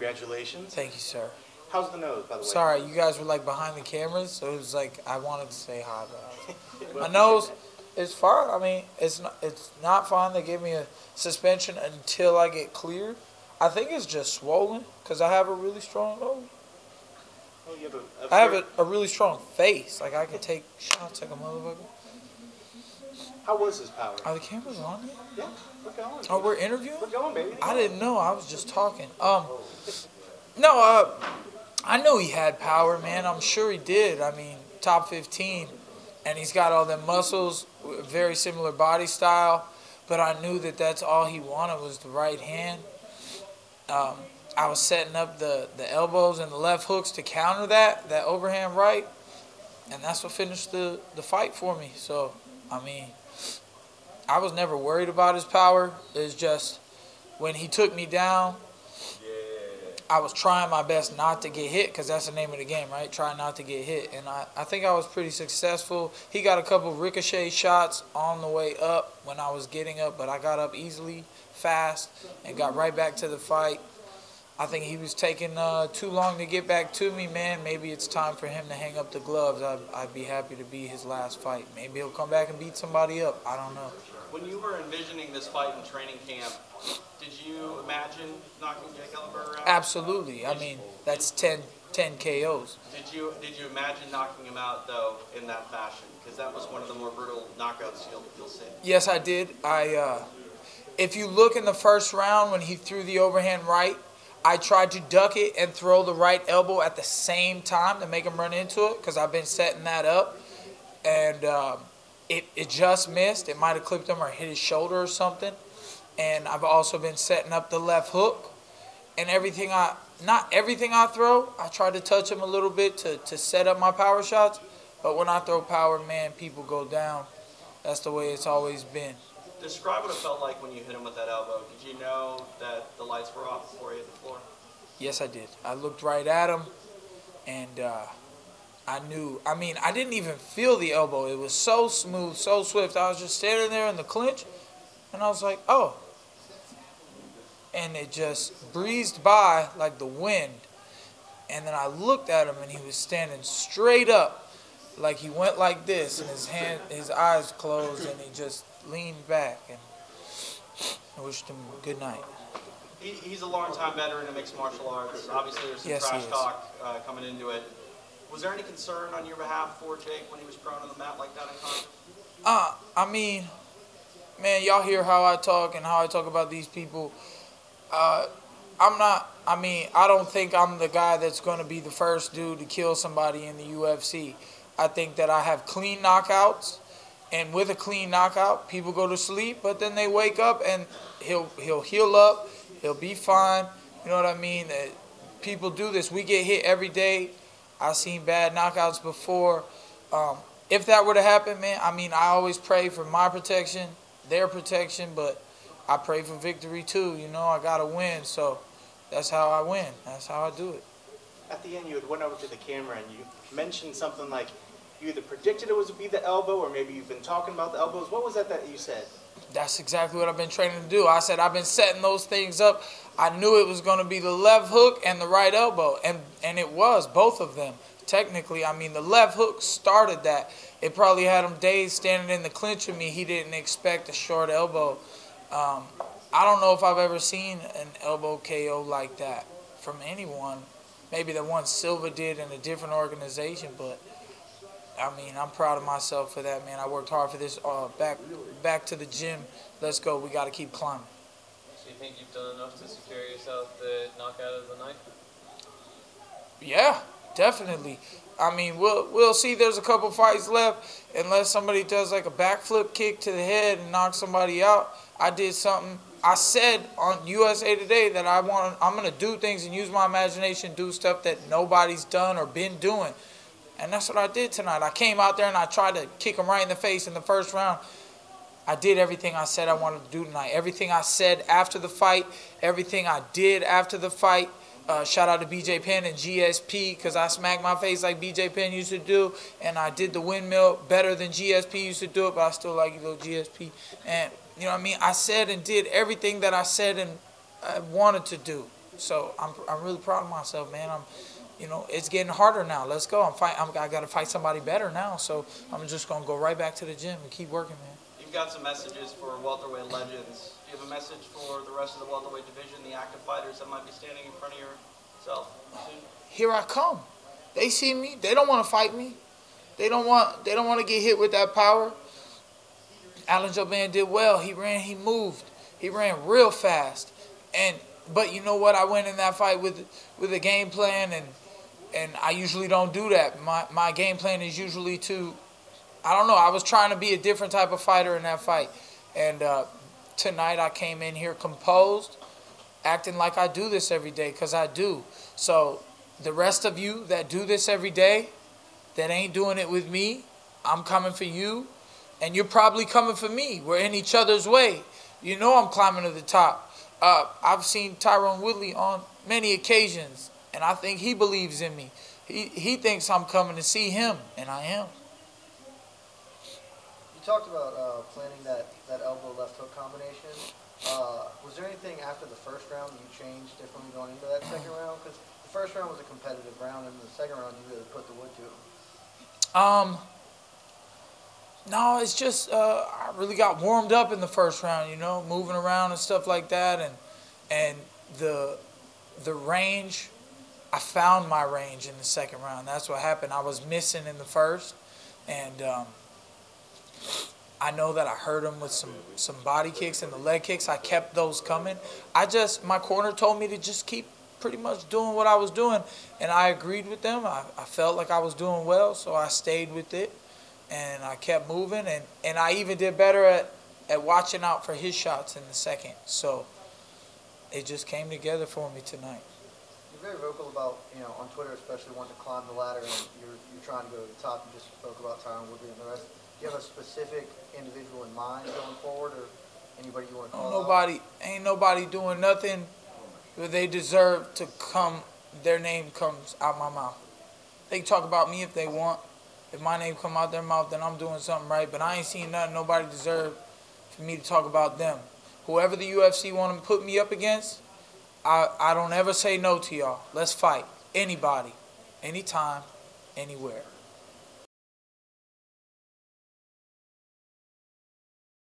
Congratulations. Thank you, sir. How's the nose, by the way? Sorry, you guys were like behind the cameras, so it was like I wanted to say hi, but my nose is fine. I mean, it's not fine. They gave me a suspension until I get cleared. I think it's just swollen because I have a really strong nose. Oh, you have I have a really strong face. Like I can take shots like a motherfucker. How was his power? Are the cameras on yet? Yeah, we're going. Oh, we're interviewing? We're going, baby. I didn't know. I was just talking. I knew he had power, man. I'm sure he did. I mean, top 15, and he's got all them muscles, very similar body style. But I knew that that's all he wanted was the right hand. I was setting up the elbows and the left hooks to counter that overhand right, and that's what finished the fight for me. So, I mean, I was never worried about his power. It's just when he took me down, I was trying my best not to get hit because that's the name of the game, right? Try not to get hit. And I think I was pretty successful. He got a couple ricochet shots on the way up when I was getting up, but I got up easily, fast, and got right back to the fight. I think he was taking too long to get back to me, man. Maybe it's time for him to hang up the gloves. I'd be happy to be his last fight. Maybe he'll come back and beat somebody up. I don't know. When you were envisioning this fight in training camp, did you imagine knocking Jake Ellenberger out? Absolutely. I mean, that's 10 KOs. Did you imagine knocking him out, though, in that fashion? Because that was one of the more brutal knockouts you'll see. Yes, I did. If you look in the first round when he threw the overhand right, I tried to duck it and throw the right elbow at the same time to make him run into it because I've been setting that up. And it just missed. It might have clipped him or hit his shoulder or something. And I've also been setting up the left hook. And not everything I throw, I try to touch him a little bit to set up my power shots. But when I throw power, man, people go down. That's the way it's always been. Describe what it felt like when you hit him with that elbow. Did you know that the lights were off before you hit the floor? Yes, I did. I looked right at him, and I knew. I mean, I didn't even feel the elbow. It was so smooth, so swift. I was just standing there in the clinch, and I was like, oh. And it just breezed by like the wind. And then I looked at him, and he was standing straight up, like he went like this, and his eyes closed, and he just leaned back, and I wished him good night. He's a long-time veteran in mixed martial arts. Obviously, there's some trash talk coming into it. Was there any concern on your behalf for Jake when he was prone on the mat like that in contact? I mean, man, y'all hear how I talk and how I talk about these people. I don't think I'm the guy that's going to be the first dude to kill somebody in the UFC. I think that I have clean knockouts. And with a clean knockout, people go to sleep, but then they wake up and he'll heal up. He'll be fine. You know what I mean? People do this. We get hit every day. I've seen bad knockouts before. If that were to happen, man, I mean, I always pray for my protection, their protection, but I pray for victory too. You know, I got to win, so that's how I win. That's how I do it. At the end, you had went over to the camera and you mentioned something like, you either predicted it was to be the elbow or maybe you've been talking about the elbows. What was that you said? That's exactly what I've been training to do. I said I've been setting those things up. I knew it was going to be the left hook and the right elbow, and it was, both of them. Technically, I mean, the left hook started that. It probably had him dazed standing in the clinch with me. He didn't expect a short elbow. I don't know if I've ever seen an elbow KO like that from anyone. Maybe the one Silva did in a different organization, but I mean, I'm proud of myself for that, man. I worked hard for this. Back to the gym. Let's go. We got to keep climbing. Do you think you've done enough to secure yourself the knockout of the night? Yeah, definitely. I mean, we'll see. There's a couple fights left. Unless somebody does like a backflip kick to the head and knocks somebody out. I did something. I said on USA Today that I'm going to do things and use my imagination, do stuff that nobody's done or been doing. And that's what I did tonight. I came out there and I tried to kick him right in the face in the first round. I did everything I said I wanted to do tonight. Everything I said after the fight, everything I did after the fight. Shout out to BJ Penn and GSP because I smacked my face like BJ Penn used to do. And I did the windmill better than GSP used to do it, but I still like you, little GSP. And, you know what I mean? I said and did everything that I said and I wanted to do. So I'm really proud of myself, man. You know, it's getting harder now. Let's go. I got to fight somebody better now. So I'm just gonna go right back to the gym and keep working, man. You've got some messages for welterweight legends. Do you have a message for the rest of the welterweight division, the active fighters that might be standing in front of yourself soon? Here I come. They see me. They don't want to fight me. They don't want to get hit with that power. Alan Jouban did well. He ran. He moved. He ran real fast. But you know what? I went in that fight with a game plan, and I usually don't do that. My game plan is usually I don't know. I was trying to be a different type of fighter in that fight. And tonight I came in here composed, acting like I do this every day, because I do. So the rest of you that do this every day, that ain't doing it with me, I'm coming for you, and you're probably coming for me. We're in each other's way. You know I'm climbing to the top. I've seen Tyron Woodley on many occasions, and I think he believes in me. He thinks I'm coming to see him, and I am. You talked about planning that elbow left hook combination. Was there anything after the first round that you changed differently going into that second round? Because the first round was a competitive round, and the second round you really put the wood to it. No, it's just I really got warmed up in the first round, you know, moving around and stuff like that, and the range. I found my range in the second round. That's what happened. I was missing in the first, and I know that I hurt him with some body kicks and the leg kicks. I kept those coming. My corner told me to just keep pretty much doing what I was doing, and I agreed with them. I felt like I was doing well, so I stayed with it, and I kept moving, and I even did better at watching out for his shots in the second. So it just came together for me tonight. You're very vocal about, you know, on Twitter especially, wanting to climb the ladder, and you're trying to go to the top. You just spoke about Tyron Woodley and the rest. Do you have a specific individual in mind going forward, or anybody you want to call out? Ain't nobody doing nothing where they deserve to come, their name comes out my mouth. They can talk about me if they want. If my name come out their mouth, then I'm doing something right. But I ain't seen nothing nobody deserve for me to talk about them. Whoever the UFC want to put me up against, I don't ever say no to y'all. Let's fight. Anybody, anytime, anywhere.